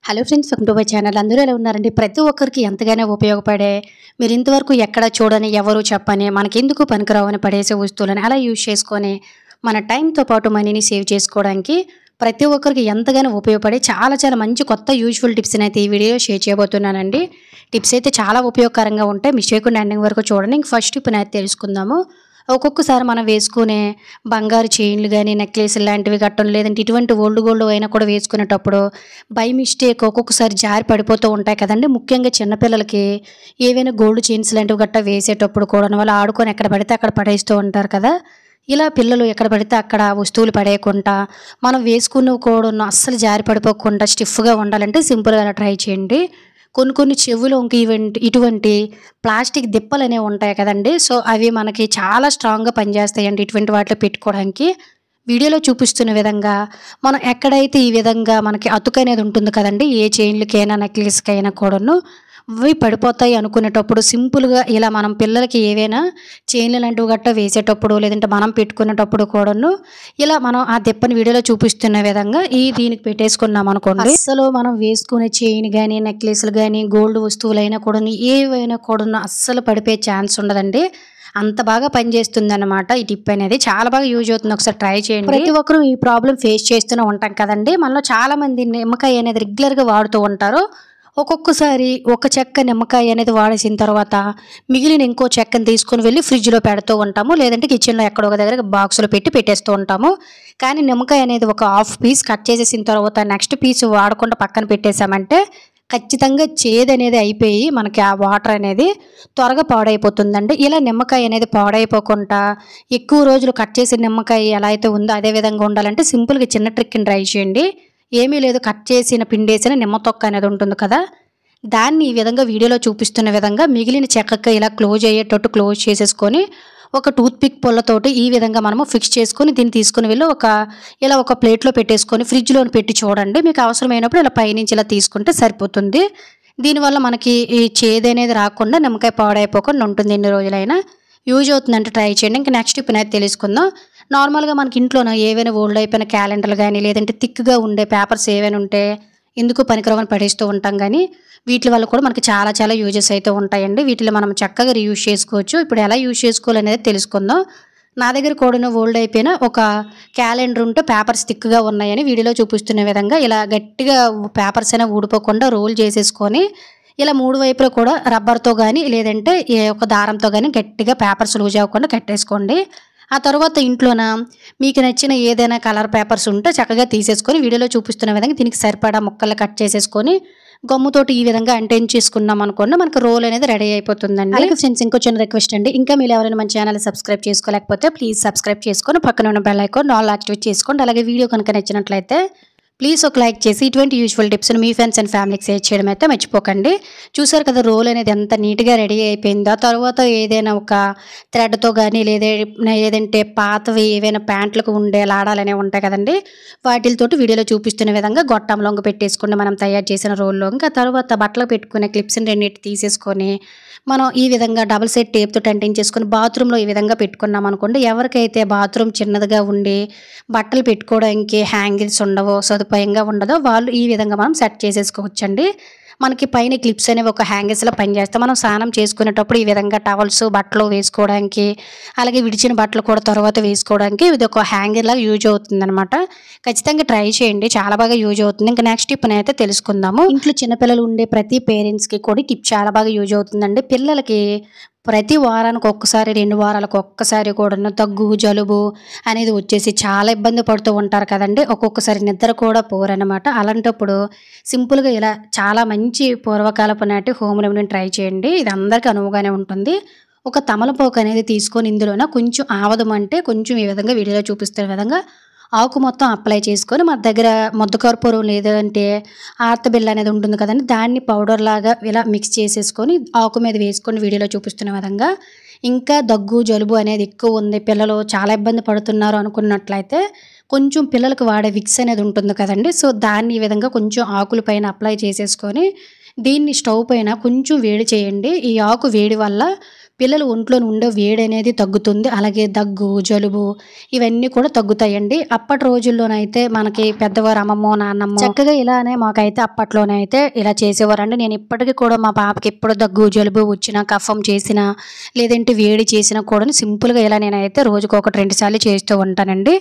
Hello friends, welcome to my channel. అందరూ ఎలా ఉన్నారండి? ప్రతి ఒక్కరికి ఎంతగానో ఉపయోగపడే, మీరు ఇంతవరకు ఎక్కడ చూడని, ఎవరు చెప్పని, మనకెందుకు పనికిరావని పడేసే వస్తువులని అలా యూజ్ చేసుకొని మన టైంతో పాటు మనీని సేవ్ చేసుకోవడానికి ప్రతి ఒక్కరికి ఎంతగానో ఉపయోగపడే చాలా మంచి కొత్త యూజ్ఫుల్ టిప్స్ని అయితే ఈ వీడియోలో షేర్ చేయబోతున్నానండి. టిప్స్ అయితే చాలా ఉపయోగకరంగా ఉంటాయి. మిస్ చేయకుండా ఎండింగ్ వరకు చూడండి. ఇంక ఫస్ట్ టిప్ అయితే తెలుసుకుందాము. ఒక్కొక్కసారి మనం వేసుకునే బంగారు చైన్లు గానీ, నెక్లెస్లు లాంటివి గట్టం, లేదంటే ఇటువంటి ఓల్డ్ గోల్డ్ అయినా కూడా వేసుకునేటప్పుడు బై మిస్టేక్ ఒక్కొక్కసారి జారి పడిపోతూ ఉంటాయి కదండీ. ముఖ్యంగా చిన్నపిల్లలకి ఏవైనా గోల్డ్ చైన్స్ లాంటివి గట్టా వేసేటప్పుడు కూడా వాళ్ళు ఆడుకొని ఎక్కడ పడితే అక్కడ పడేస్తూ ఉంటారు కదా. ఇలా పిల్లలు ఎక్కడ పడితే అక్కడ వస్తువులు పడేయకుండా, మనం వేసుకున్నవి కూడా అస్సలు జారి పడిపోకుండా స్టిఫ్‌గా ఉండాలంటే సింపుల్‌గా అలా ట్రై చేయండి. కొన్ని చెవులు ఇంక ఇటువంటి ప్లాస్టిక్ దిప్పలనేవి ఉంటాయి కదండీ. సో, అవి మనకి చాలా స్ట్రాంగ్‌గా పనిచేస్తాయండి ఇటువంటి వాటిలో పెట్టుకోవడానికి. వీడియోలో చూపిస్తున్న విధంగా మనం ఎక్కడైతే ఈ విధంగా మనకి అతుకనేది ఉంటుంది కదండీ, ఏ చైన్‌లకైనా, నెక్లెస్‌కైనా కూడాను అవి పడిపోతాయి అనుకునేటప్పుడు సింపుల్‌గా ఇలా మనం పిల్లలకి ఏవైనా చైన్‌లు లాంటివి గట్టా వేసేటప్పుడు, లేదంటే మనం పెట్టుకునేటప్పుడు కూడాను ఇలా మనం ఆ దిప్పని వీడియోలో చూపిస్తున్న విధంగా దీనికి పెట్టేసుకున్నామనుకోండి, అస్సలు మనం వేసుకునే చైన్ గానీ, నెక్లెస్‌లు గానీ, గోల్డ్ వస్తువులైనా కూడాను ఏవైనా కూడాను అస్సలు పడిపోయే ఛాన్స్ ఉండదండి. అంత బాగా పనిచేస్తుందన్నమాట ఈ టిప్ అనేది. చాలా బాగా యూజ్ అవుతుంది. ఒకసారి ట్రై చేయండి. ప్రతి ఒక్కరు ఈ ప్రాబ్లమ్ ఫేస్ చేస్తూనే ఉంటాం కదండీ. మనలో చాలా మంది నిమ్మకాయ అనేది రెగ్యులర్‌గా వాడుతూ ఉంటారు. ఒక్కొక్కసారి ఒక చెక్క నిమ్మకాయ అనేది వాడేసిన తర్వాత మిగిలిన ఇంకో చెక్కని తీసుకొని వెళ్ళి ఫ్రిడ్జ్‌లో పెడుతూ ఉంటాము. లేదంటే కిచెన్‌లో ఎక్కడో ఒక దగ్గర బాక్స్‌లో పెట్టేస్తూ ఉంటాము. కానీ నిమ్మకాయ అనేది ఒక హాఫ్ పీస్ కట్ చేసేసిన తర్వాత నెక్స్ట్ పీస్ వాడకుండా పక్కన పెట్టేసామంటే ఖచ్చితంగా చేదనేది అయిపోయి మనకి ఆ వాటర్ అనేది త్వరగా పాడైపోతుందండి. ఇలా నిమ్మకాయ అనేది పాడైపోకుండా ఎక్కువ రోజులు కట్ చేసిన నిమ్మకాయ ఎలా అయితే ఉందో అదే విధంగా ఉండాలంటే సింపుల్‌గా చిన్న ట్రిక్‌ని ట్రై చేయండి. ఏమీ లేదు, కట్ చేసిన పిండేసిన నిమ్మ తొక్క అనేది ఉంటుంది కదా, దాన్ని ఈ విధంగా వీడియోలో చూపిస్తున్న విధంగా మిగిలిన చెక్కగా ఇలా క్లోజ్ అయ్యేటట్టు క్లోజ్ చేసేసుకొని ఒక టూత్ పిక్ పుల్లతోటి ఈ విధంగా మనము ఫిక్స్ చేసుకొని దీన్ని తీసుకుని వెళ్ళి ఇలా ఒక ప్లేట్లో పెట్టేసుకొని ఫ్రిడ్జ్‌లో పెట్టి చూడండి. మీకు అవసరమైనప్పుడు ఇలా పైనుంచి ఇలా తీసుకుంటే సరిపోతుంది. దీనివల్ల మనకి ఈ చేదనేది రాకుండా నిమ్మకాయ పాడైపోకుండా ఉంటుంది. ఎన్ని రోజులైనా యూజ్ అవుతుందంటే ట్రై చేయండి. ఇంక నెక్స్ట్ టిప్ అనేది తెలుసుకుందాం. నార్మల్‌గా మనకి ఇంట్లోన ఏవైనా ఓల్డ్ అయిపోయిన క్యాలెండర్లు గానీ, లేదంటే థిక్‌గా ఉండే పేపర్స్ ఏవైనా ఉంటే ఎందుకు పనికిరావని పడేస్తూ ఉంటాం గానీ, వీటి వల్ల కూడా మనకి చాలా యూజెస్ అయితే ఉంటాయండి. వీటిని మనం చక్కగా రీయూజ్ చేసుకోవచ్చు. ఇప్పుడు ఎలా యూజ్ చేసుకోవాలనేది తెలుసుకుందాం. నా దగ్గర కూడాను ఓల్డ్ అయిపోయిన ఒక క్యాలెండర్ ఉంటే పేపర్స్ థిక్‌గా ఉన్నాయని వీడియోలో చూపిస్తున్న విధంగా ఇలా గట్టిగా పేపర్స్ అనేవి ఊడిపోకుండా రోల్ చేసేసుకొని ఇలా 3 వైపులా కూడా రబ్బర్‌తో గానీ, లేదంటే ఒక దారంతో గానీ గట్టిగా పేపర్స్ లూజ్ అవ్వకుండా కట్టేసుకోండి. ఆ తర్వాత ఇంట్లోన మీకు నచ్చిన ఏదైనా కలర్ పేపర్స్ ఉంటే చక్కగా తీసేసుకొని వీడియోలో చూపిస్తున్న విధంగా దీనికి సరిపడా ముక్కలు కట్ చేసేసుకొని గమ్ముతోటి ఈ విధంగా అంటించేసుకున్నాం అనుకోండి, మనకు రోల్ అనేది రెడీ అయిపోతుందండి. అలాగే ఫ్రెండ్స్, ఇంకో చిన్న రిక్వెస్ట్ అండి. ఇంకా మీరు ఎవరైనా మన ఛానల్ సబ్స్క్రైబ్ చేసుకోలేకపోతే ప్లీజ్ సబ్స్క్రైబ్ చేసుకొని పక్కన ఉన్న బెల్ ఐకాన్ ఆల్ యాక్టివేట్ చేసుకోండి. అలాగే వీడియో కనుక నచ్చినట్లయితే ప్లీజ్ ఒక లైక్ చేసి ఇటువంటి యూజ్ఫుల్ టిప్స్ని మీ ఫ్రెండ్స్ అండ్ ఫ్యామిలీకి షేర్ చేయడం అయితే మర్చిపోకండి. చూసారు కదా, రోల్ అనేది ఎంత నీట్గా రెడీ అయిపోయిందో. ఆ తర్వాత ఏదైనా ఒక థ్రెడ్తో కానీ లేదంటే పాతవి ఏవైనా ప్యాంట్లకు ఉండే లాడాలు అనేవి ఉంటాయి కదండి, వాటితోటి వీడియోలో చూపిస్తున్న విధంగా గొట్టంలోకి పెట్టేసుకుని మనం తయారు చేసిన రోల్లో ఇంకా తర్వాత బట్టలు పెట్టుకునే క్లిప్స్ని రెండింటి తీసేసుకొని మనం ఈ విధంగా డబుల్ సైడ్ టేప్తో అంటించేసుకొని బాత్రూంలో ఈ విధంగా పెట్టుకున్నాం అనుకోండి, ఎవరికైతే బాత్రూమ్ చిన్నదిగా ఉండి బట్టలు పెట్టుకోవడానికి హ్యాంగిల్స్ ఉండవో, సదుపాయంగా ఉండదో వాళ్ళు ఈ విధంగా మనం సెట్ చేసేసుకోవచ్చండి. మనకి పైన క్లిప్స్ అనేవి ఒక హ్యాంగర్స్‌లో పనిచేస్తాయి. మనం స్నానం చేసుకునేటప్పుడు ఈ విధంగా టవల్స్ బట్టలు వేసుకోవడానికి, అలాగే విడిచిన బట్టలు కూడా తర్వాత వేసుకోవడానికి ఇది ఒక హ్యాంగర్ లాగా యూజ్ అవుతుందన్నమాట. ఖచ్చితంగా ట్రై చేయండి, చాలా బాగా యూజ్ అవుతుంది. ఇంకా నెక్స్ట్ టిప్ అయితే తెలుసుకుందాము. ఇంట్లో చిన్నపిల్లలు ఉండే ప్రతి పేరెంట్స్‌కి కూడా టిప్ చాలా బాగా యూజ్ అవుతుందండి. పిల్లలకి ప్రతి వారానికి ఒక్కసారి, 2 వారాలకు ఒక్కసారి కూడాను దగ్గు, జలుబు అనేది వచ్చేసి చాలా ఇబ్బంది పడుతూ ఉంటారు కదండీ. ఒక్కొక్కసారి నిద్ర కూడా పోరనమాట. అలాంటప్పుడు సింపుల్‌గా ఇలా చాలా మంచి పూర్వకాలపు నాటి హోమ్ రెమెడీని ట్రై చేయండి. ఇది అందరికీ అనువుగానే ఉంటుంది. ఒక తమలపాకు అనేది తీసుకొని ఇందులోన కొంచెం ఆవదం అంటే కొంచెం ఈ విధంగా వీడియోలో చూపిస్తున్న విధంగా ఆకు మొత్తం అప్లై చేసుకొని మన దగ్గర మొద్దు కర్పూరం లేదంటే ఆర్తబిల్ల అనేది ఉంటుంది కదండి, దాన్ని పౌడర్ లాగా ఇలా మిక్స్ చేసేసుకొని ఆకు మీద వేసుకొని వీడియోలో చూపిస్తున్న విధంగా ఇంకా దగ్గు జలుబు అనేది ఎక్కువ ఉంది, పిల్లలు చాలా ఇబ్బంది పడుతున్నారు అనుకున్నట్లయితే కొంచెం పిల్లలకు వాడే విక్స్ అనేది ఉంటుంది కదండి, సో దాన్ని ఈ విధంగా కొంచెం ఆకుల పైన అప్లై చేసేసుకొని దీన్ని స్టవ్ పైన కొంచెం వేడి చేయండి. ఈ ఆకు వేడి వల్ల పిల్లల ఒంట్లోని ఉండే వేడి అనేది తగ్గుతుంది. అలాగే దగ్గు, జలుబు ఇవన్నీ కూడా తగ్గుతాయండి. అప్పటి రోజుల్లోనైతే మనకి పెద్దవారు అమ్మమ్మో, నాన్నమ్మో చక్కగా ఇలానే మాకైతే అప్పట్లోనైతే ఇలా చేసేవారండి. నేను ఇప్పటికి కూడా మా పాపకి ఎప్పుడు దగ్గు, జలుబు వచ్చినా, కఫం చేసినా, లేదంటే వేడి చేసినా కూడా సింపుల్‌గా ఇలా నేనైతే రోజుకి 1, 2 సార్లు చేస్తూ ఉంటానండి.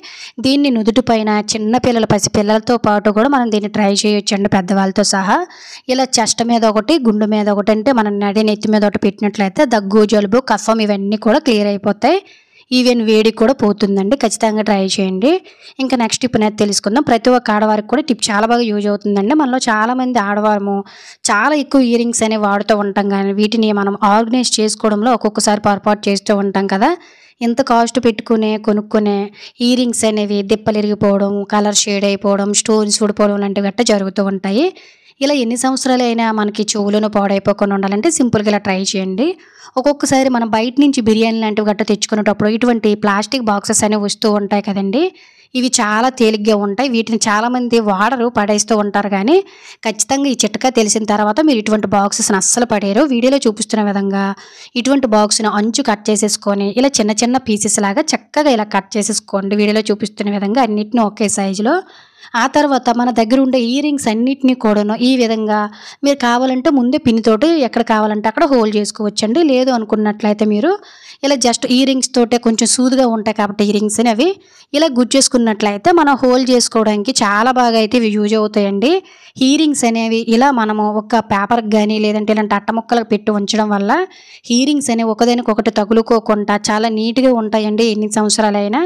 దీన్ని నుదుటి పైన చిన్న పిల్లల పసిపిల్లలతో పాటు కూడా మనం దీన్ని ట్రై చేయొచ్చండి పెద్దవాళ్ళతో సహా. ఇలా చెస్ట్ మీద ఒకటి, గుండు మీద ఒకటి అంటే మనం నెత్తి మీద ఒకటి పెట్టినట్లయితే దగ్గు, జలుబు, కఫం ఇవన్నీ కూడా క్లియర్ అయిపోతాయి. ఈవెన్ వేడి కూడా పోతుందండి. ఖచ్చితంగా ట్రై చేయండి. ఇంకా నెక్స్ట్ టిప్ అనేది తెలుసుకుందాం. ప్రతి ఒక్క ఆడవారికి కూడా టిప్ చాలా బాగా యూజ్ అవుతుందండి. మనలో చాలామంది ఆడవారము చాలా ఎక్కువ ఇయర్ రింగ్స్ అనేవి వాడుతూ ఉంటాం కానీ వీటిని మనం ఆర్గనైజ్ చేసుకోవడంలో ఒక్కొక్కసారి పొరపాటు చేస్తూ ఉంటాం కదా. ఇంత కాస్ట్ కొనుక్కునే ఇయర్ రింగ్స్ అనేవి దిప్పలు ఇరిగిపోవడం, కలర్ షేడ్ అయిపోవడం, స్టోన్స్ ఊడిపోవడం లాంటివి గట్టా జరుగుతూ ఉంటాయి. ఇలా ఎన్ని సంవత్సరాలైనా మనకి చెవులను పాడైపోకుండా ఉండాలంటే సింపుల్‌గా ఇలా ట్రై చేయండి. ఒక్కొక్కసారి మనం బయట నుంచి బిర్యానీ లాంటివి గట్టా తెచ్చుకునేటప్పుడు ఇటువంటి ప్లాస్టిక్ బాక్సెస్ అనేవి వస్తూ ఉంటాయి కదండీ. ఇవి చాలా తేలిగ్గా ఉంటాయి. వీటిని చాలామంది వాడరు, పడేస్తూ ఉంటారు కానీ ఖచ్చితంగా ఈ చిట్కా తెలిసిన తర్వాత మీరు ఇటువంటి బాక్సెస్‌ని అస్సలు పడేయరు. వీడియోలో చూపిస్తున్న విధంగా ఇటువంటి బాక్స్‌ని అంచు కట్ చేసేసుకొని ఇలా చిన్న చిన్న పీసెస్ లాగా చక్కగా ఇలా కట్ చేసేసుకోండి. వీడియోలో చూపిస్తున్న విధంగా అన్నిటిని ఒకే సైజులో. ఆ తర్వాత మన దగ్గర ఉండే ఇయర్ రింగ్స్ అన్నిటిని కూడాను ఈ విధంగా మీరు కావాలంటే ముందే పిన్‌తోటి ఎక్కడ కావాలంటే అక్కడ హోల్డ్ చేసుకోవచ్చండి. లేదు అనుకున్నట్లయితే మీరు ఇలా జస్ట్ ఇయర్ రింగ్స్ తోటే కొంచెం సూదిగా ఉంటాయి కాబట్టి ఇయర్ రింగ్స్ అనేవి ఇలా గుచ్చేసుకున్నట్లయితే మనం హోల్డ్ చేసుకోవడానికి చాలా బాగా అయితే ఇవి యూజ్ అవుతాయండి. ఇయర్ రింగ్స్ అనేవి ఇలా మనము ఒక పేపర్‌కి గానీ లేదంటే ఇలాంటి అట్ట ముక్కలకు పెట్టి ఉంచడం వల్ల ఇయర్ రింగ్స్ అనేవి ఒకదానికొకటి తగులుకోకుండా చాలా నీట్‌గా ఉంటాయండి ఎన్ని సంవత్సరాలైనా.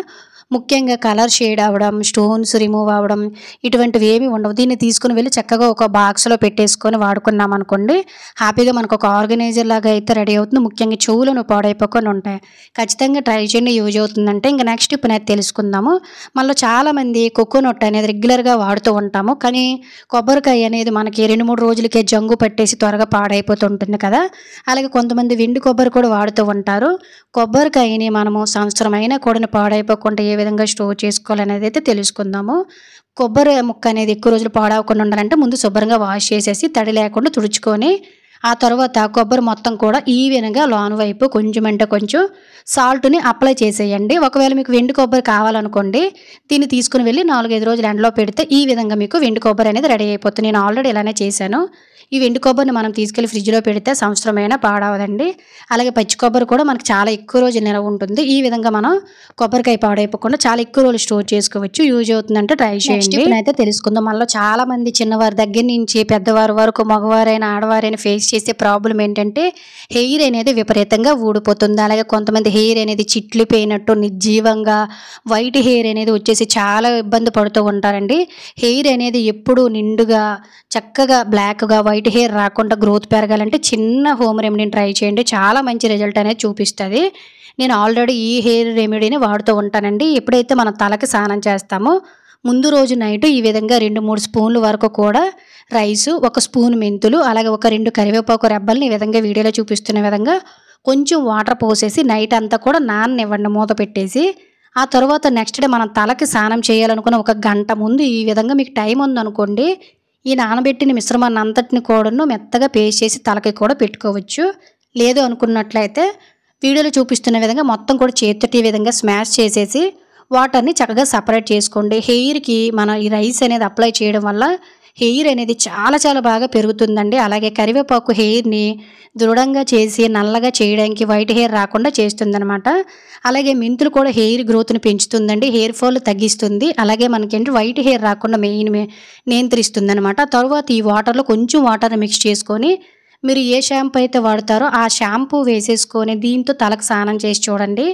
ముఖ్యంగా కలర్ షేడ్ అవ్వడం, స్టోన్స్ రిమూవ్ అవ్వడం ఇటువంటివి ఏమీ ఉండవు. దీన్ని తీసుకొని వెళ్ళి చక్కగా ఒక బాక్స్‌లో పెట్టేసుకొని వాడుకున్నామనుకోండి హ్యాపీగా మనకు ఒక ఆర్గనైజర్ లాగా అయితే రెడీ అవుతుంది. ముఖ్యంగా చెవులను పాడైపోకుండా ఉంటాయి. ఖచ్చితంగా ట్రై చేయండి యూజ్ అవుతుందంటే. ఇంకా నెక్స్ట్ టిప్ అనేది తెలుసుకుందాము. మనలో చాలామంది కోకోనట్ అనేది రెగ్యులర్‌గా వాడుతూ ఉంటాము. కానీ కొబ్బరికాయ అనేది మనకి 2, 3 రోజులకే జంగు పట్టేసి త్వరగా పాడైపోతూ ఉంటుంది కదా. అలాగే కొంతమంది వెండి కొబ్బరి కూడా వాడుతూ ఉంటారు. కొబ్బరికాయని మనము సంవత్సరమైనా కూడా పాడైపోకుండా ఏ విధంగా స్టోర్ చేసుకోవాలనేది అయితే తెలుసుకుందాము. కొబ్బరి ముక్క అనేది ఎక్కువ రోజులు పాడవకుండా ఉండాలంటే ముందు శుభ్రంగా వాష్ చేసేసి తడి లేకుండా తుడుచుకొని ఆ తర్వాత కొబ్బరి మొత్తం కూడా ఈవెన్‌గా లోన వైపు కొంచెం అంటే కొంచెం సాల్ట్‌ని అప్లై చేసేయండి. ఒకవేళ మీకు వెండి కొబ్బరి కావాలనుకోండి దీన్ని తీసుకొని వెళ్ళి 4, 5 రోజులు ఎండలో పెడితే ఈ విధంగా మీకు వెండి కొబ్బరి అనేది రెడీ అయిపోతుంది. నేను ఆల్రెడీ ఇలానే చేశాను. ఈ వెండి కొబ్బరిని మనం తీసుకెళ్ళి ఫ్రిడ్జ్‌లో పెడితే సంవత్సరమైనా పాడవదండి. అలాగే పచ్చి కొబ్బరి కూడా మనకు చాలా ఎక్కువ రోజులు నిలవ ఉంటుంది. ఈ విధంగా మనం కొబ్బరికాయ పాడైపోకుండా చాలా ఎక్కువ రోజులు స్టోర్ చేసుకోవచ్చు. యూజ్ అవుతుందంటే ట్రై చేయండి. అయితే తెలుసుకుందాం. మనలో చాలామంది చిన్నవారి దగ్గర నుంచి పెద్దవారి వరకు మగవారైనా ఆడవారైనా ఫేస్ చేసే ప్రాబ్లం ఏంటంటే హెయిర్ అనేది విపరీతంగా ఊడిపోతుంది. అలాగే కొంతమంది హెయిర్ అనేది చిట్లిపోయినట్టు నిర్జీవంగా వైట్ హెయిర్ అనేది వచ్చేసి చాలా ఇబ్బంది పడుతూ ఉంటారండి. హెయిర్ అనేది ఎప్పుడూ నిండుగా చక్కగా బ్లాక్‌గా వైట్ హెయిర్ రాకుండా గ్రోత్ పెరగాలంటే చిన్న హోమ్ రెమెడీని ట్రై చేయండి. చాలా మంచి రిజల్ట్ అనేది చూపిస్తుంది. నేను ఆల్రెడీ ఈ హెయిర్ రెమెడీని వాడుతూ ఉంటానండి. ఎప్పుడైతే మనం తలకి స్నానం చేస్తామో ముందు రోజు నైట్ ఈ విధంగా 2, 3 స్పూన్ల వరకు కూడా రైసు, 1 స్పూన్ మెంతులు, అలాగే ఒక 2 కరివేపాకు రెబ్బల్ని ఈ విధంగా వీడియోలో చూపిస్తున్న విధంగా కొంచెం వాటర్ పోసేసి నైట్ అంతా కూడా నాననివ్వండి మూత పెట్టేసి. ఆ తర్వాత నెక్స్ట్ డే మనం తలకి స్నానం చేయాలనుకున్న 1 గంట ముందు ఈ విధంగా మీకు టైం ఉందనుకోండి ఈ నానబెట్టిన మిశ్రమాన్ని అంతటిని కూడాను మెత్తగా పేస్ట్ చేసి తలకి కూడా పెట్టుకోవచ్చు. లేదు అనుకున్నట్లయితే వీడియోలో చూపిస్తున్న విధంగా మొత్తం కూడా చేతితోటి ఈ విధంగా స్మాష్ చేసేసి వాటర్ని చక్కగా సపరేట్ చేసుకోండి. హెయిర్‌కి మన ఈ రైస్ అనేది అప్లై చేయడం వల్ల హెయిర్ అనేది చాలా చాలా బాగా పెరుగుతుందండి. అలాగే కరివేపాకు హెయిర్‌ని దృఢంగా చేసి నల్లగా చేయడానికి వైట్ హెయిర్ రాకుండా చేస్తుందనమాట. అలాగే మెంతులు కూడా హెయిర్ గ్రోత్‌ని పెంచుతుందండి. హెయిర్ ఫాల్ తగ్గిస్తుంది. అలాగే మనకేంటి వైట్ హెయిర్ రాకుండా నియంత్రిస్తుందనమాట. తర్వాత ఈ వాటర్‌లో కొంచెం వాటర్‌ని మిక్స్ చేసుకొని మీరు ఏ షాంపూ అయితే వాడతారో ఆ షాంపూ వేసేసుకొని దీంతో తలకు స్నానం చేసి చూడండి.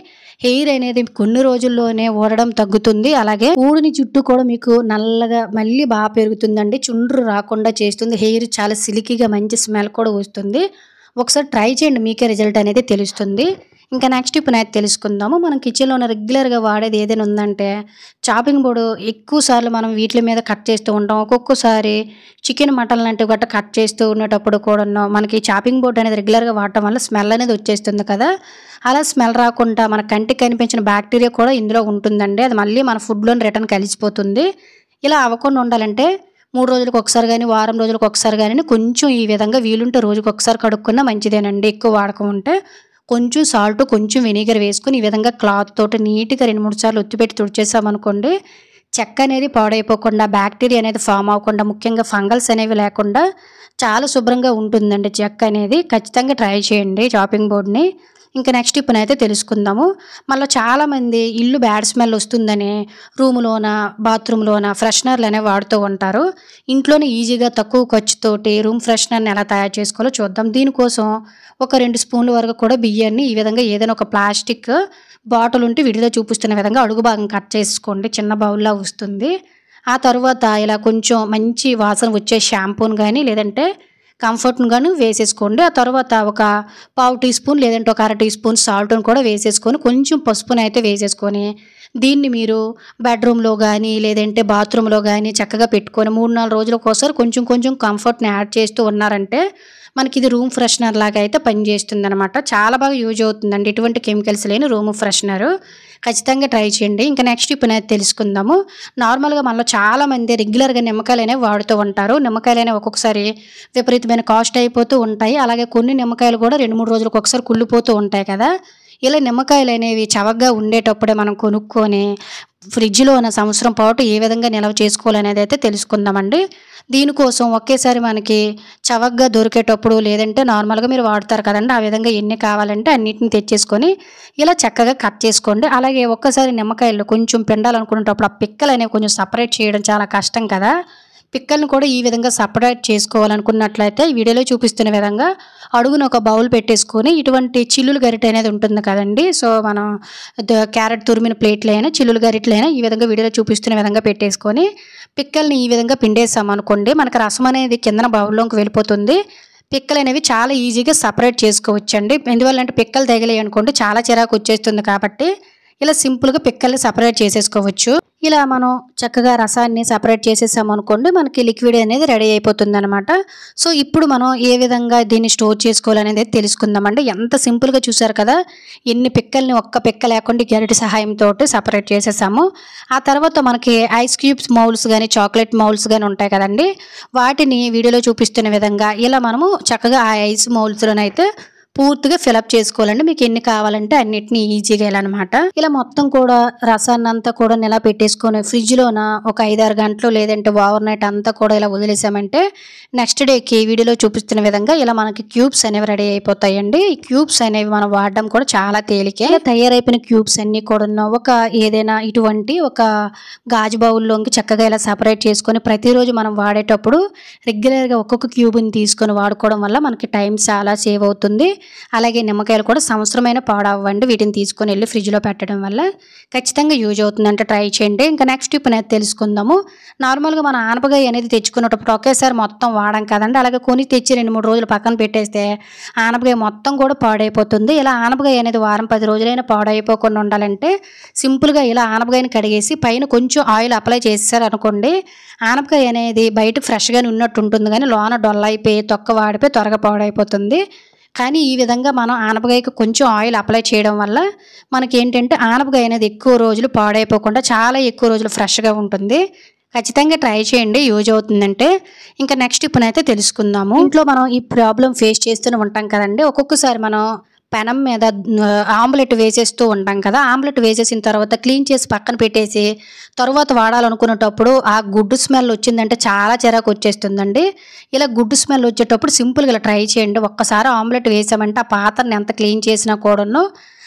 హెయిర్ అనేది కొన్ని రోజుల్లోనే ఊడడం తగ్గుతుంది. అలాగే ఊడిని జుట్టు కూడా మీకు నల్లగా మళ్ళీ బాగా పెరుగుతుందండి. చుండ్రు రాకుండా చేస్తుంది. హెయిర్ చాలా సిల్కీగా మంచి స్మెల్ కూడా వస్తుంది. ఒకసారి ట్రై చేయండి, మీకే రిజల్ట్ అనేది తెలుస్తుంది. ఇంకా నెక్స్ట్ ఇప్పుడు అయితే తెలుసుకుందాము. మనం కిచెన్లో రెగ్యులర్గా వాడేది ఏదైనా ఉందంటే చాపింగ్ బోర్డు. ఎక్కువ సార్లు మనం వీటి మీద కట్ చేస్తూ ఉంటాం. ఒక్కొక్కసారి చికెన్, మటన్ లాంటివి గట్రా కట్ చేస్తూ ఉండేటప్పుడు కూడా మనకి చాపింగ్ బోర్డు అనేది రెగ్యులర్గా వాడటం వల్ల స్మెల్ అనేది వచ్చేస్తుంది కదా. అలా స్మెల్ రాకుండా మన కంటికి కనిపించిన బ్యాక్టీరియా కూడా ఇందులో ఉంటుందండి. అది మళ్ళీ మన ఫుడ్లోని రిటర్న్ కలిసిపోతుంది. ఇలా అవ్వకుండా ఉండాలంటే 3 రోజులకు ఒకసారి గానీ, వారం రోజులకు ఒకసారి గానీ కొంచెం ఈ విధంగా వీలుంటే రోజుకి ఒకసారి కడుక్కున్నా మంచిదేనండి. ఎక్కువ వాడకం ఉంటే కొంచెం సాల్ట్, కొంచెం వెనిగర్ వేసుకొని ఈ విధంగా క్లాత్ తోటి నీట్‌గా 2, 3 సార్లు ఒత్తిపెట్టి తుడిచేసామనుకోండి, చెక్క అనేది పాడైపోకుండా, బ్యాక్టీరియా అనేది ఫామ్ అవ్వకుండా, ముఖ్యంగా ఫంగల్స్ అనేవి లేకుండా చాలా శుభ్రంగా ఉంటుందండి చెక్క అనేది. ఖచ్చితంగా ట్రై చేయండి చాపింగ్ బోర్డ్‌ని. ఇంకా నెక్స్ట్ టిప్పునైతే తెలుసుకుందాము. మళ్ళీ చాలామంది ఇల్లు బ్యాడ్ స్మెల్ వస్తుందని రూములోన, బాత్రూంలోన ఫ్రెషనర్లు అనేవి వాడుతూ ఉంటారు. ఇంట్లోనే ఈజీగా తక్కువ ఖర్చుతోటి రూమ్ ఫ్రెషనర్ని ఎలా తయారు చేసుకోవాలో చూద్దాం. దీనికోసం ఒక 2 స్పూన్ల వరకు కూడా బియ్యాన్ని ఈ విధంగా ఏదైనా ఒక ప్లాస్టిక్ బాటిల్ ఉంటే వీడియోలో చూపిస్తున్న విధంగా అడుగు భాగం కట్ చేసుకోండి. చిన్న బౌల్‌లా వస్తుంది. ఆ తరువాత ఇలా కొంచెం మంచి వాసన వచ్చే షాంపూని గానీ, లేదంటే కంఫర్ట్‌ని గాను వేసేసుకోండి. ఆ తర్వాత ఒక పావు టీ స్పూన్ లేదంటే ఒక అర టీ స్పూన్ సాల్ట్‌ని కూడా వేసేసుకొని, కొంచెం పసుపునైతే వేసేసుకొని, దీన్ని మీరు బెడ్‌రూమ్‌లో గానీ, లేదంటే బాత్రూమ్‌లో గానీ చక్కగా పెట్టుకొని 3, 4 రోజులకోసారి కొంచెం కొంచెం కంఫర్ట్‌ని యాడ్ చేస్తూ ఉన్నారంటే మనకిది రూమ్ ఫ్రెషనర్ లాగా అయితే పనిచేస్తుందనమాట. చాలా బాగా యూజ్ అవుతుందండి. ఎటువంటి కెమికల్స్ లేని రూమ్ ఫ్రెషనరు. ఖచ్చితంగా ట్రై చేయండి. ఇంకా నెక్స్ట్ టిప్పునైతే తెలుసుకుందాము. నార్మల్‌గా మనలో చాలామంది రెగ్యులర్‌గా నిమ్మకాయలనేవి వాడుతూ ఉంటారు. నిమ్మకాయలనేవి ఒక్కొక్కసారి విపరీతమైన కాస్ట్ అయిపోతూ ఉంటాయి. అలాగే కొన్ని నిమ్మకాయలు కూడా 2, 3 రోజులకు ఒకసారి కుళ్ళిపోతూ ఉంటాయి కదా! ఇలా నిమ్మకాయలనేవి చవకగా ఉండేటప్పుడే మనం కొనుక్కొని ఫ్రిడ్జ్‌లోన సంవత్సరం పాటు ఏ విధంగా నిల్వ చేసుకోవాలనేదైతే తెలుసుకుందామండి. దీనికోసం ఒకేసారి మనకి చవకగా దొరికేటప్పుడు లేదంటే నార్మల్‌గా మీరు వాడతారు కదండీ! ఆ విధంగా ఎన్ని కావాలంటే అన్నిటిని తెచ్చేసుకొని ఇలా చక్కగా కట్ చేసుకోండి. అలాగే ఒక్కసారి నిమ్మకాయలు కొంచెం పిండాలనుకునేటప్పుడు ఆ పిక్కలనేవి కొంచెం సెపరేట్ చేయడం చాలా కష్టం కదా! పిక్కల్ని కూడా ఈ విధంగా సెపరేట్ చేసుకోవాలనుకున్నట్లయితే ఈ వీడియోలో చూపిస్తున్న విధంగా అడుగున ఒక బౌల్ పెట్టేసుకొని ఇటువంటి చిల్లులు గరిటె అనేది ఉంటుంది కదండీ! సో, మనం క్యారెట్ తురిమిన ప్లేట్‌లైనా, చిల్లులు గరిటెలైనా ఈ విధంగా వీడియోలో చూపిస్తున్న విధంగా పెట్టేసుకొని పిక్కల్ని ఈ విధంగా పిండేసామనుకోండి, మనకు రసం అనేది కిందన బౌల్‌లోకి వెళ్ళిపోతుంది. పిక్కలనేవి చాలా ఈజీగా సెపరేట్ చేసుకోవచ్చండి. ఎందువల్లంటే పిక్కలు తగిలాయనుకోండి చాలా చిరాకు వచ్చేస్తుంది కాబట్టి ఇలా సింపుల్‌గా పిక్కల్ని సెపరేట్ చేసేసుకోవచ్చు. ఇలా మనం చక్కగా రసాన్ని సెపరేట్ చేసేసామనుకోండి, మనకి లిక్విడ్ అనేది రెడీ అయిపోతుందనమాట. సో, ఇప్పుడు మనం ఏ విధంగా దీన్ని స్టోర్ చేసుకోవాలనేది తెలుసుకుందామండి. ఎంత సింపుల్‌గా చూసారు కదా! ఎన్ని పిక్కల్ని ఒక్క పిక్క లేకుండా గరిటె సహాయంతోటి సెపరేట్ చేసేసాము. ఆ తర్వాత మనకి ఐస్ క్యూబ్స్ మౌల్డ్స్ గానీ, చాక్లెట్ మౌల్డ్స్ గానీ ఉంటాయి కదండీ! వాటిని వీడియోలో చూపిస్తున్న విధంగా ఇలా మనము చక్కగా ఆ ఐస్ మౌల్డ్స్‌లోనైతే పూర్తిగా ఫిలప్ చేసుకోవాలండి. మీకు ఎన్ని కావాలంటే అన్నిటిని ఈజీగా ఇలా అనమాట. ఇలా మొత్తం కూడా రసాన్నంతా కూడా ఇలా పెట్టేసుకొని ఫ్రిడ్జ్‌లోన ఒక 5, 6 గంటలు లేదంటే ఓవర్ నైట్ అంతా కూడా ఇలా వదిలేసామంటే నెక్స్ట్ డేకి వీడియోలో చూపిస్తున్న విధంగా ఇలా మనకి క్యూబ్స్ అనేవి రెడీ అయిపోతాయండి. ఈ క్యూబ్స్ అనేవి మనం వాడడం కూడా చాలా తేలికే. ఇలా తయారైపోయిన క్యూబ్స్ అన్నీ కూడా ఒక ఏదైనా ఇటువంటి ఒక గాజు బౌల్‌లోకి చక్కగా ఇలా సెపరేట్ చేసుకొని ప్రతిరోజు మనం వాడేటప్పుడు రెగ్యులర్‌గా ఒక్కొక్క క్యూబ్‌ని తీసుకొని వాడుకోవడం వల్ల మనకి టైం చాలా సేవ్ అవుతుంది. అలాగే నిమ్మకాయలు కూడా సంవత్సరమైన పాడవ్వండి. వీటిని తీసుకొని వెళ్ళి ఫ్రిడ్జ్‌లో పెట్టడం వల్ల ఖచ్చితంగా యూజ్ అవుతుందంటే ట్రై చేయండి. ఇంకా నెక్స్ట్ టిప్ అనేది తెలుసుకుందాము. నార్మల్‌గా మన ఆనపకాయ అనేది తెచ్చుకునేటప్పుడు ఒకేసారి మొత్తం వాడం కదండీ! అలాగే కొని తెచ్చి 2, 3 రోజులు పక్కన పెట్టేస్తే ఆనపకాయ మొత్తం కూడా పాడైపోతుంది. ఇలా ఆనపకాయ అనేది వారం 10 రోజులైనా పాడైపోకుండా ఉండాలంటే సింపుల్‌గా ఇలా ఆనపకాయని కడిగేసి పైన కొంచెం ఆయిల్ అప్లై చేసేసారనుకోండి, ఆనపకాయ అనేది బయటకు ఫ్రెష్‌గానే ఉన్నట్టు ఉంటుంది కానీ లోన డొల్లయిపోయి, తొక్క వాడిపోయి త్వరగా పాడైపోతుంది. కానీ ఈ విధంగా మనం ఆనపకాయకి కొంచెం ఆయిల్ అప్లై చేయడం వల్ల మనకేంటంటే ఆనపకాయ అనేది ఎక్కువ రోజులు పాడైపోకుండా చాలా ఎక్కువ రోజులు ఫ్రెష్‌గా ఉంటుంది. ఖచ్చితంగా ట్రై చేయండి యూజ్ అవుతుందంటే. ఇంకా నెక్స్ట్ టిప్పునైతే తెలుసుకుందాము. ఇంట్లో మనం ఈ ప్రాబ్లమ్ ఫేస్ చేస్తూనే ఉంటాం కదండీ! ఒక్కొక్కసారి మనం పెనం మీద ఆమ్లెట్ వేసేస్తూ ఉంటాం కదా! ఆమ్లెట్ వేసేసిన తర్వాత క్లీన్ చేసి పక్కన పెట్టేసి తరువాత వాడాలనుకునేటప్పుడు ఆ గుడ్డు స్మెల్ వచ్చిందంటే చాలా చిరాకు వచ్చేస్తుందండి. ఇలా గుడ్డు స్మెల్ వచ్చేటప్పుడు సింపుల్‌గా ఇలా ట్రై చేయండి. ఒక్కసారి ఆమ్లెట్ వేసామంటే ఆ పాత్రని ఎంత క్లీన్ చేసినా కూడాను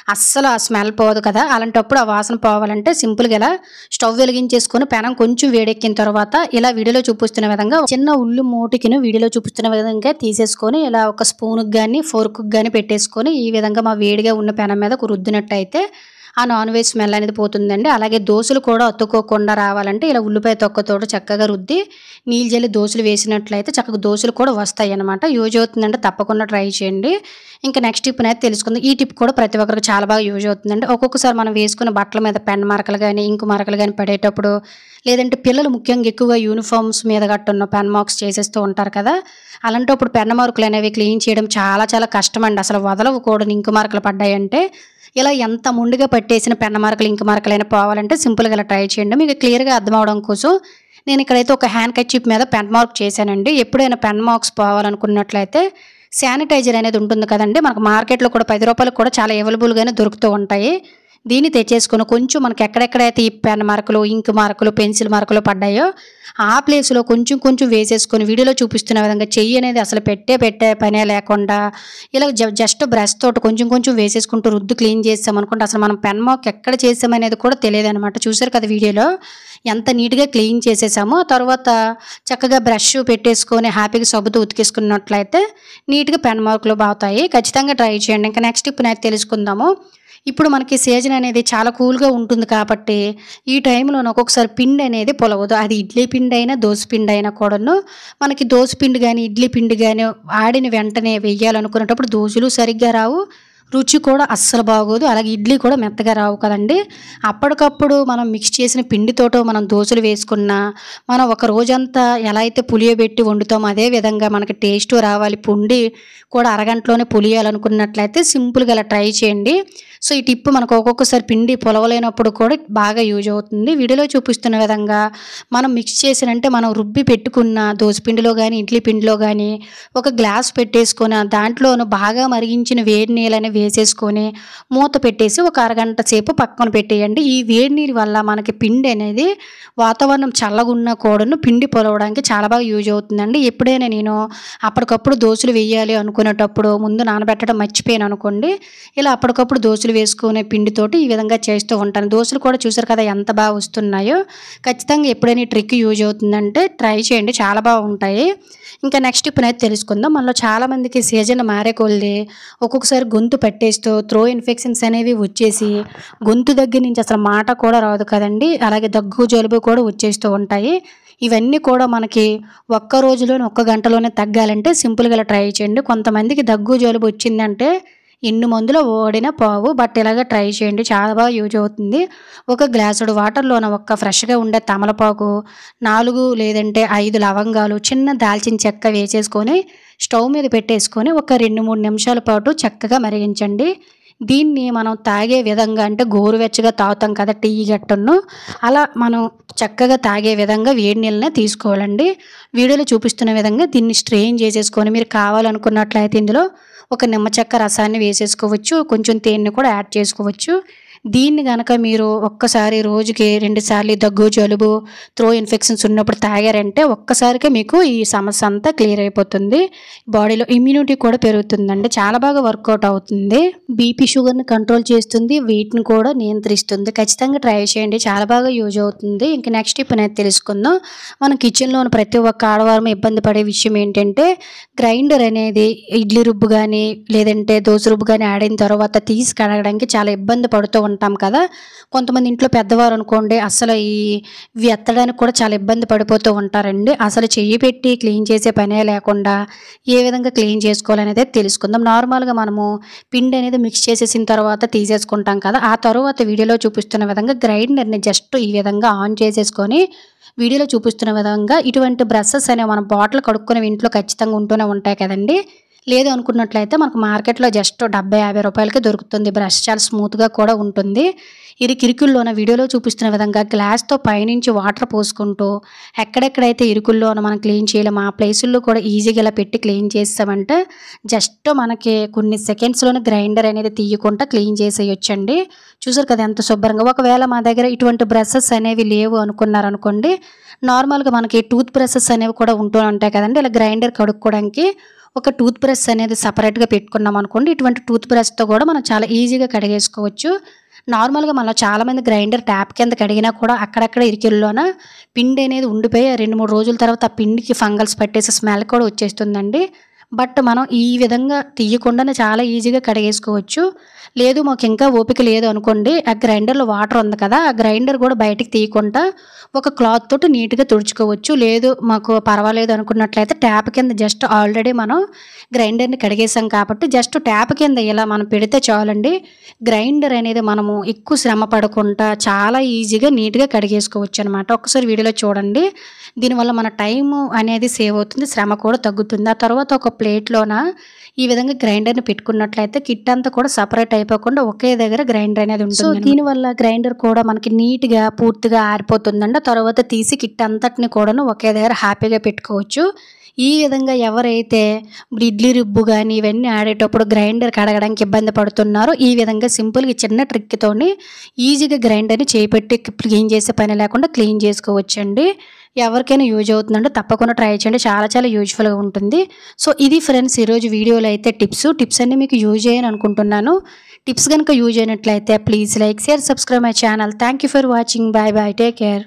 అస్సలు ఆ స్మెల్ పోదు కదా! అలాంటప్పుడు ఆ వాసన పోవాలంటే సింపుల్‌గా ఇలా స్టవ్ వెలిగించేసుకొని పెనం కొంచెం వేడెక్కిన తర్వాత ఇలా వీడియోలో చూపిస్తున్న విధంగా చిన్న ఉల్లి మూటికిని వీడియోలో చూపిస్తున్న విధంగా తీసేసుకొని ఇలా ఒక స్పూన్‌కి గానీ, ఫోర్క్‌కి గానీ పెట్టేసుకొని ఈ విధంగా వేడిగా ఉన్న పెనం మీద రుద్దినట్టయితే ఆ నాన్ వెజ్ స్మెల్ అనేది పోతుందండి. అలాగే దోసలు కూడా అతుక్కోకుండా రావాలంటే ఇలా ఉల్లిపాయ తొక్కతోటి చక్కగా రుద్ది నీళ్ళు జల్లి దోసలు వేసినట్లయితే చక్కగా దోసలు కూడా వస్తాయన్నమాట. యూజ్ అవుతుందంటే తప్పకుండా ట్రై చేయండి. ఇంకా నెక్స్ట్ టిప్ అనేది తెలుసుకుందాం. ఈ టిప్ కూడా ప్రతి ఒక్కరికి చాలా బాగా యూజ్ అవుతుందండి. ఒక్కొక్కసారి మనం వేసుకున్న బట్టల మీద పెన్ మరకలు గానీ, ఇంకు మరకలు గానీ పడేటప్పుడు లేదంటే పిల్లలు ముఖ్యంగా ఎక్కువగా యూనిఫామ్స్ మీద గట్టున్న పెన్ మార్క్స్ చేసేస్తూ ఉంటారు కదా! అలాంటప్పుడు పెన్ మార్కులు అనేవి క్లీన్ చేయడం చాలా చాలా కష్టమండి. అసలు వదలవు కూడా ఇంకు మరకలు పడ్డాయంటే. ఇలా ఎంత ముందుగా పట్టేసిన పెన్ మరకలు, ఇంకు మరకలైనా పోవాలంటే సింపుల్‌గా ఇలా ట్రై చేయండి. మీకు క్లియర్‌గా అర్థం అవ్వడం కోసం నేను ఇక్కడైతే ఒక హ్యాండ్ కర్చీఫ్ మీద పెన్ మార్క్ చేశానండి. ఎప్పుడైనా పెన్ మార్క్స్ పోవాలనుకున్నట్లయితే శానిటైజర్ అనేది ఉంటుంది కదండీ! మనకు మార్కెట్‌లో కూడా రూ. 10 కూడా చాలా అవైలబుల్‌గానే దొరుకుతూ ఉంటాయి. దీన్ని తెచ్చేసుకొని కొంచెం మనకి ఎక్కడెక్కడైతే ఈ పెన్ మార్కులు, ఇంక్ మార్కులు, పెన్సిల్ మార్కులు పడ్డాయో ఆ ప్లేస్‌లో కొంచెం కొంచెం వేసేసుకొని వీడియోలో చూపిస్తున్న విధంగా చెయ్యి అనేది అసలు పెట్టే పనే లేకుండా ఇలా జస్ట్ బ్రష్ తోటి కొంచెం కొంచెం వేసేసుకుంటూ రుద్ది క్లీన్ చేసామనుకుంటే అసలు మనం పెన్ మార్క్ ఎక్కడ చేసామనేది కూడా తెలియదనమాట. చూసారు కదా వీడియోలో ఎంత నీట్‌గా క్లీన్ చేసేసామో. తర్వాత చక్కగా బ్రష్ పెట్టేసుకొని హ్యాపీగా సబ్బుతో ఉతికేసుకున్నట్లయితే నీట్‌గా పెన్ మార్కులు పోతాయి. ఖచ్చితంగా ట్రై చేయండి. ఇంకా నెక్స్ట్ టిప్ అనేది తెలుసుకుందాము. ఇప్పుడు మనకి సీజన్ అనేది చాలా కూల్‌గా ఉంటుంది కాబట్టి ఈ టైంలోనే ఒక్కొక్కసారి పిండి అనేది పొలవదు. అది ఇడ్లీ పిండి అయినా, దోస పిండి అయినా కూడాను మనకి దోస పిండి గానీ, ఇడ్లీ పిండి గానీ ఆడిన వెంటనే వెయ్యాలనుకునేటప్పుడు దోసలు సరిగ్గా రావు. రుచి కూడా అస్సలు బాగోదు. అలాగే ఇడ్లీ కూడా మెత్తగా రావు కదండీ! అప్పటికప్పుడు మనం మిక్స్ చేసిన పిండితోటో మనం దోసలు వేసుకున్నా, మనం ఒక రోజంతా ఎలా అయితే పులియబెట్టి వండుతామో అదే విధంగా మనకి టేస్టు రావాలి. పిండి కూడా అరగంటలోనే పులియాలనుకున్నట్లయితే సింపుల్‌గా ఇలా ట్రై చేయండి. సో, ఈ టిప్ మనకు ఒక్కొక్కసారి పిండి పొలవలేనప్పుడు కూడా బాగా యూజ్ అవుతుంది. వీడియోలో చూపిస్తున్న విధంగా మనం మిక్స్ చేసినంటే మనం రుబ్బి పెట్టుకున్న దోస పిండిలో గానీ, ఇడ్లీ పిండిలో గానీ ఒక గ్లాస్ పెట్టేసుకొని దాంట్లోను బాగా మరిగించిన వేడి నీళ్ళని వేసేసుకొని మూత పెట్టేసి ఒక అరగంట సేపు పక్కన పెట్టేయండి. ఈ వేడి నీరు వల్ల మనకి పిండి అనేది వాతావరణం చల్లగున్నా కూడాను పిండి పొలవడానికి చాలా బాగా యూజ్ అవుతుందండి. ఎప్పుడైనా నేను అప్పటికప్పుడు దోసలు వేయాలి అనుకునేటప్పుడు ముందు నానబెట్టడం మర్చిపోయాను అనుకోండి, ఇలా అప్పటికప్పుడు దోసలు వేసుకునే పిండితోటి ఈ విధంగా చేస్తూ ఉంటాను. దోసలు కూడా చూసారు కదా ఎంత బాగా వస్తున్నాయో. ఖచ్చితంగా ఎప్పుడైనా ఈ ట్రిక్ యూజ్ అవుతుందంటే ట్రై చేయండి, చాలా బాగుంటాయి. ఇంకా నెక్స్ట్ ఇప్పుడైతే తెలుసుకుందాం. మనలో చాలామందికి సీజన్ మారే కొద్దీ ఒక్కొక్కసారి గొంతు పట్టేస్తూ త్రో ఇన్ఫెక్షన్స్ అనేవి వచ్చేసి గొంతు దగ్గర నుంచి అసలు మాట కూడా రాదు కదండి. అలాగే దగ్గు జలుబు కూడా వచ్చేస్తూ ఉంటాయి. ఇవన్నీ కూడా మనకి ఒక్క రోజులోనే ఒక్క గంటలోనే తగ్గాలంటే సింపుల్‌గా ఇలా ట్రై చేయండి. కొంతమందికి దగ్గు జలుబు వచ్చిందంటే ఎన్ని మందులో ఓడినా పోవు. బట్ ఇలాగ ట్రై చేయండి, చాలా బాగా యూజ్ అవుతుంది. ఒక గ్లాసుడు వాటర్‌లోన ఒక్క ఫ్రెష్‌గా ఉండే తమలపాకు, 4 లేదంటే 5 లవంగాలు, చిన్న దాల్చిన చెక్క వేసేసుకొని స్టవ్ మీద పెట్టేసుకొని ఒక 2, 3 నిమిషాల పాటు చక్కగా మరిగించండి. దీన్ని మనం తాగే విధంగా అంటే గోరువెచ్చగా తాగుతాం కదా టీ గట్టును, అలా మనం చక్కగా తాగే విధంగా వేడి నీళ్ళనే తీసుకోవాలండి. వీడియోలో చూపిస్తున్న విధంగా దీన్ని స్ట్రెయిన్ చేసేసుకొని మీరు కావాలనుకున్నట్లయితే ఇందులో ఒక నిమ్మ చెక్క రసాన్ని వేసేసుకోవచ్చు. కొంచెం తేనెని కూడా యాడ్ చేసుకోవచ్చు. దీన్ని గనక మీరు ఒక్కసారి రోజుకి 2 సార్లు దగ్గు, జలుబు, త్రో ఇన్ఫెక్షన్స్ ఉన్నప్పుడు తాగారంటే ఒక్కసారికే మీకు ఈ సమస్య అంతా క్లియర్ అయిపోతుంది. బాడీలో ఇమ్యూనిటీ కూడా పెరుగుతుందండి. చాలా బాగా వర్కౌట్ అవుతుంది. బీపీ, షుగర్‌ని కంట్రోల్ చేస్తుంది. వెయిట్‌ని కూడా నియంత్రిస్తుంది. ఖచ్చితంగా ట్రై చేయండి, చాలా బాగా యూజ్ అవుతుంది. ఇంక నెక్స్ట్ టిప్ అనేది తెలుసుకుందాం. మన కిచెన్‌లోని ప్రతి ఒక్క ఆడవారం ఇబ్బంది పడే విషయం ఏంటంటే గ్రైండర్ అనేది ఇడ్లీ రుబ్బు గానీ, లేదంటే దోస రుబ్బు గానీ ఆడిన తర్వాత తీసి కడగడానికి చాలా ఇబ్బంది పడుతూ ఉంటాం కదా. కొంతమంది ఇంట్లో పెద్దవారు అనుకోండి అసలు ఇవి ఎత్తడానికి కూడా చాలా ఇబ్బంది పడిపోతూ ఉంటారండి. అసలు చెయ్యి పెట్టి క్లీన్ చేసే పనే లేకుండా ఏ విధంగా క్లీన్ చేసుకోవాలనేది తెలుసుకుందాం. నార్మల్‌గా మనము పిండి అనేది మిక్స్ చేసేసిన తర్వాత తీసేసుకుంటాం కదా. ఆ తర్వాత వీడియోలో చూపిస్తున్న విధంగా గ్రైండర్‌ని జస్ట్ ఈ విధంగా ఆన్ చేసేసుకొని వీడియోలో చూపిస్తున్న విధంగా ఇటువంటి బ్రషెస్ అనేవి మనం బాటిల్ కడుక్కునేవి ఇంట్లో ఖచ్చితంగా ఉంటూనే ఉంటాయి కదండీ. లేదు అనుకున్నట్లయితే మనకు మార్కెట్‌లో జస్ట్ రూ. 70, 50కి దొరుకుతుంది. బ్రష్ చాలా స్మూత్‌గా కూడా ఉంటుంది. ఇరుకుల్లోన వీడియోలో చూపిస్తున్న విధంగా గ్లాస్‌తో పైనుంచి వాటర్ పోసుకుంటూ ఎక్కడెక్కడైతే ఇరుకుల్లోన మనం క్లీన్ చేయలేమో ఆ ప్లేసుల్లో కూడా ఈజీగా ఇలా పెట్టి క్లీన్ చేసామంటే జస్ట్ మనకి కొన్ని సెకండ్స్‌లోనే గ్రైండర్ అనేది తీయకుండా క్లీన్ చేసేయొచ్చండి. చూసారు కదా ఎంత శుభ్రంగా. ఒకవేళ మా దగ్గర ఇటువంటి బ్రషెస్ అనేవి లేవు అనుకున్నారనుకోండి, నార్మల్‌గా మనకి టూత్ బ్రషెస్ అనేవి కూడా ఉంటూ ఉంటాయి కదండీ. ఇలా గ్రైండర్ కడుక్కోవడానికి ఒక టూత్ బ్రష్ అనేది సెపరేట్‌గా పెట్టుకున్నాం అనుకోండి, ఇటువంటి టూత్ బ్రష్‌తో కూడా మనం చాలా ఈజీగా కడిగేసుకోవచ్చు. నార్మల్‌గా మనలో చాలామంది గ్రైండర్ ట్యాప్ కింద కడిగినా కూడా అక్కడక్కడ ఇరికిల్లోన పిండి అనేది ఉండిపోయి 2, 3 రోజుల తర్వాత ఆ పిండికి ఫంగల్స్ పట్టేసి స్మెల్ కూడా వచ్చేస్తుందండి. బట్ మనం ఈ విధంగా తీయకుండానే చాలా ఈజీగా కడిగేసుకోవచ్చు. లేదు మాకు ఇంకా ఓపిక లేదు అనుకోండి, ఆ గ్రైండర్‌లో వాటర్ ఉంది కదా, ఆ గ్రైండర్ కూడా బయటికి తీయకుండా ఒక క్లాత్ తోటి నీట్‌గా తుడుచుకోవచ్చు. లేదు మాకు పర్వాలేదు అనుకున్నట్లయితే ట్యాప్ కింద జస్ట్ ఆల్రెడీ మనం గ్రైండర్‌ని కడిగేసాం కాబట్టి జస్ట్ ట్యాప్ కింద ఇలా మనం పెడితే చాలండి. గ్రైండర్ అనేది మనము ఎక్కువ శ్రమ పడకుండా చాలా ఈజీగా నీట్‌గా కడిగేసుకోవచ్చు అనమాట. ఒకసారి వీడియోలో చూడండి. దీనివల్ల మన టైము అనేది సేవ్ అవుతుంది, శ్రమ కూడా తగ్గుతుంది. ఆ తర్వాత ఒక ప్లేట్లోన ఈ విధంగా గ్రైండర్ని పెట్టుకున్నట్లయితే కిట్ అంతా కూడా సపరేట్ అయిపోకుండా ఒకే దగ్గర గ్రైండర్ అనేది ఉంటుంది. సో దీనివల్ల గ్రైండర్ కూడా మనకి నీట్గా పూర్తిగా ఆరిపోతుందండి. తర్వాత తీసి కిట్ అంతటిని కూడాను ఒకే దగ్గర హ్యాపీగా పెట్టుకోవచ్చు. ఈ విధంగా ఎవరైతే ఇడ్లీ రుబ్బు కానీ ఇవన్నీ ఆడేటప్పుడు గ్రైండర్ కడగడానికి ఇబ్బంది పడుతున్నారో ఈ విధంగా సింపుల్గా చిన్న ట్రిక్తోని ఈజీగా గ్రైండర్ని చేపెట్టి క్లీన్ చేసే పని లేకుండా క్లీన్ చేసుకోవచ్చండి. ఎవరికైనా యూజ్ అవుతుందంటే తప్పకుండా ట్రై చేయండి. చాలా చాలా యూజ్ఫుల్గా ఉంటుంది. సో ఇది ఫ్రెండ్స్ ఈరోజు వీడియోలో అయితే టిప్స్ అన్నీ మీకు యూజ్ అయ్యని అనుకుంటున్నాను. టిప్స్ కనుక యూజ్ అయినట్లయితే please like share subscribe my channel. Thank you for watching. Bye bye. Take care.